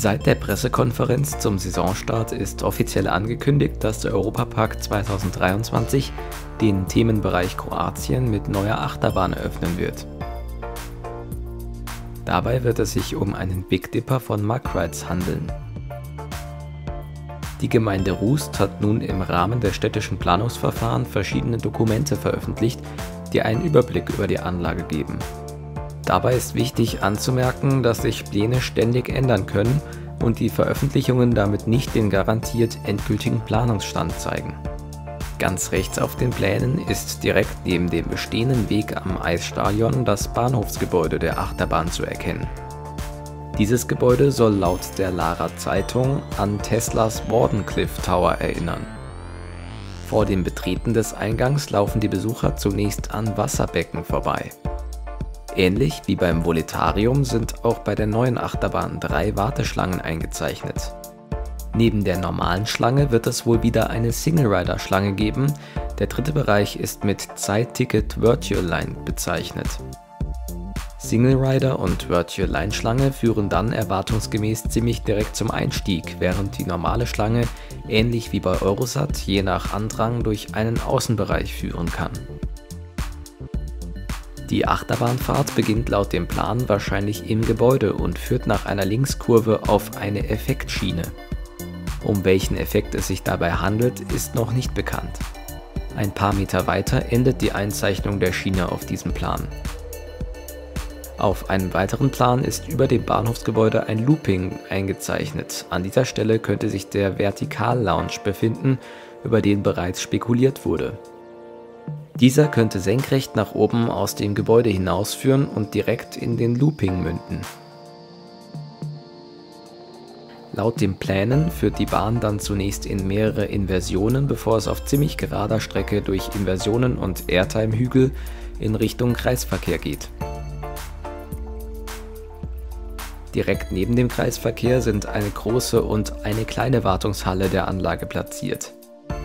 Seit der Pressekonferenz zum Saisonstart ist offiziell angekündigt, dass der Europapark 2023 den Themenbereich Kroatien mit neuer Achterbahn eröffnen wird. Dabei wird es sich um einen Big Dipper von Mack Rides handeln. Die Gemeinde Rust hat nun im Rahmen der städtischen Planungsverfahren verschiedene Dokumente veröffentlicht, die einen Überblick über die Anlage geben. Dabei ist wichtig anzumerken, dass sich Pläne ständig ändern können und die Veröffentlichungen damit nicht den garantiert endgültigen Planungsstand zeigen. Ganz rechts auf den Plänen ist direkt neben dem bestehenden Weg am Eisstadion das Bahnhofsgebäude der Achterbahn zu erkennen. Dieses Gebäude soll laut der Lara Zeitung an Teslas Wardenclyffe Tower erinnern. Vor dem Betreten des Eingangs laufen die Besucher zunächst an Wasserbecken vorbei. Ähnlich wie beim Voletarium sind auch bei der neuen Achterbahn 3 Warteschlangen eingezeichnet. Neben der normalen Schlange wird es wohl wieder eine Single-Rider-Schlange geben. Der dritte Bereich ist mit Zeitticket Virtual Line bezeichnet. Single-Rider und Virtual Line-Schlange führen dann erwartungsgemäß ziemlich direkt zum Einstieg, während die normale Schlange, ähnlich wie bei Eurosat, je nach Andrang durch einen Außenbereich führen kann. Die Achterbahnfahrt beginnt laut dem Plan wahrscheinlich im Gebäude und führt nach einer Linkskurve auf eine Effektschiene. Um welchen Effekt es sich dabei handelt, ist noch nicht bekannt. Ein paar Meter weiter endet die Einzeichnung der Schiene auf diesem Plan. Auf einem weiteren Plan ist über dem Bahnhofsgebäude ein Looping eingezeichnet. An dieser Stelle könnte sich der Vertikal-Lounge befinden, über den bereits spekuliert wurde. Dieser könnte senkrecht nach oben aus dem Gebäude hinausführen und direkt in den Looping münden. Laut den Plänen führt die Bahn dann zunächst in mehrere Inversionen, bevor es auf ziemlich gerader Strecke durch Inversionen und Airtime-Hügel in Richtung Kreisverkehr geht. Direkt neben dem Kreisverkehr sind eine große und eine kleine Wartungshalle der Anlage platziert.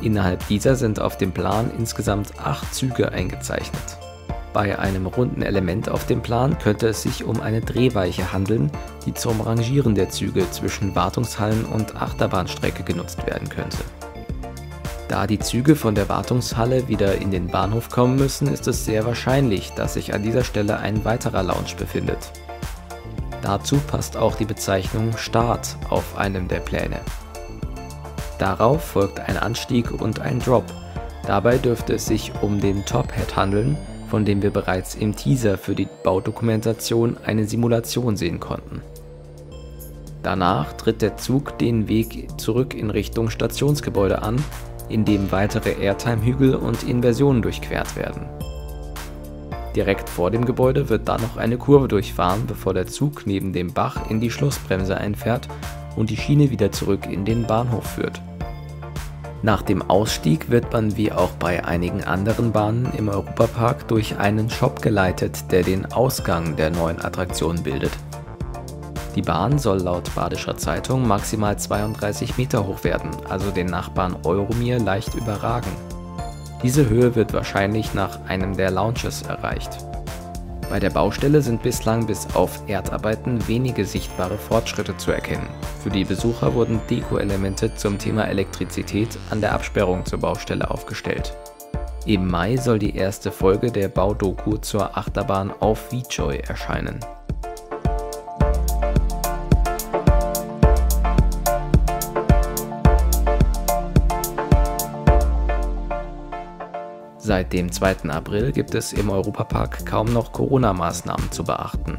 Innerhalb dieser sind auf dem Plan insgesamt 8 Züge eingezeichnet. Bei einem runden Element auf dem Plan könnte es sich um eine Drehweiche handeln, die zum Rangieren der Züge zwischen Wartungshallen und Achterbahnstrecke genutzt werden könnte. Da die Züge von der Wartungshalle wieder in den Bahnhof kommen müssen, ist es sehr wahrscheinlich, dass sich an dieser Stelle ein weiterer Lounge befindet. Dazu passt auch die Bezeichnung Start auf einem der Pläne. Darauf folgt ein Anstieg und ein Drop. Dabei dürfte es sich um den Top-Head handeln, von dem wir bereits im Teaser für die Baudokumentation eine Simulation sehen konnten. Danach tritt der Zug den Weg zurück in Richtung Stationsgebäude an, in dem weitere Airtime-Hügel und Inversionen durchquert werden. Direkt vor dem Gebäude wird dann noch eine Kurve durchfahren, bevor der Zug neben dem Bach in die Schlussbremse einfährt und die Schiene wieder zurück in den Bahnhof führt. Nach dem Ausstieg wird man wie auch bei einigen anderen Bahnen im Europapark durch einen Shop geleitet, der den Ausgang der neuen Attraktion bildet. Die Bahn soll laut Badischer Zeitung maximal 32 Meter hoch werden, also den Nachbarn Euromir leicht überragen. Diese Höhe wird wahrscheinlich nach einem der Lounges erreicht. Bei der Baustelle sind bislang bis auf Erdarbeiten wenige sichtbare Fortschritte zu erkennen. Für die Besucher wurden Deko-Elemente zum Thema Elektrizität an der Absperrung zur Baustelle aufgestellt. Im Mai soll die erste Folge der Baudoku zur Achterbahn auf VJoy erscheinen. Seit dem 2. April gibt es im Europapark kaum noch Corona-Maßnahmen zu beachten.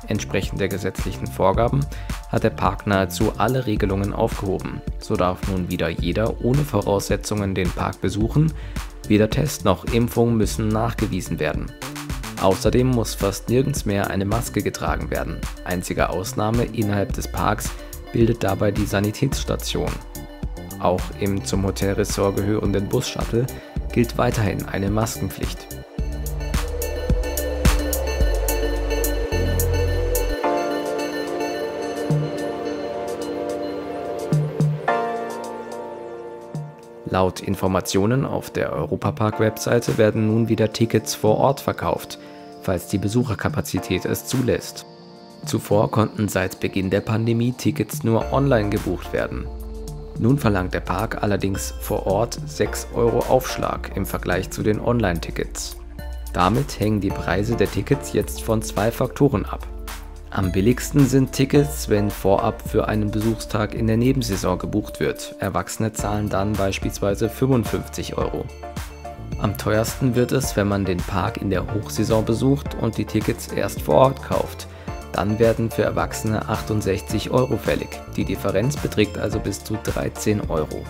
Entsprechend der gesetzlichen Vorgaben hat der Park nahezu alle Regelungen aufgehoben. So darf nun wieder jeder ohne Voraussetzungen den Park besuchen, weder Test noch Impfung müssen nachgewiesen werden. Außerdem muss fast nirgends mehr eine Maske getragen werden. Einzige Ausnahme innerhalb des Parks bildet dabei die Sanitätsstation. Auch im zum Hotelressort gehörenden Bus-Shuttle gilt weiterhin eine Maskenpflicht. Laut Informationen auf der Europapark-Webseite werden nun wieder Tickets vor Ort verkauft, falls die Besucherkapazität es zulässt. Zuvor konnten seit Beginn der Pandemie Tickets nur online gebucht werden. Nun verlangt der Park allerdings vor Ort 6 Euro Aufschlag im Vergleich zu den Online-Tickets. Damit hängen die Preise der Tickets jetzt von 2 Faktoren ab. Am billigsten sind Tickets, wenn vorab für einen Besuchstag in der Nebensaison gebucht wird. Erwachsene zahlen dann beispielsweise 55 Euro. Am teuersten wird es, wenn man den Park in der Hochsaison besucht und die Tickets erst vor Ort kauft. Dann werden für Erwachsene 68 Euro fällig. Die Differenz beträgt also bis zu 13 Euro.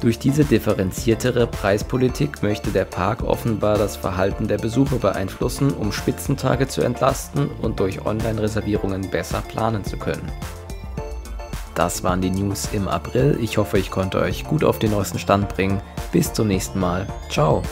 Durch diese differenziertere Preispolitik möchte der Park offenbar das Verhalten der Besucher beeinflussen, um Spitzentage zu entlasten und durch Online-Reservierungen besser planen zu können. Das waren die News im April. Ich hoffe, ich konnte euch gut auf den neuesten Stand bringen. Bis zum nächsten Mal. Ciao!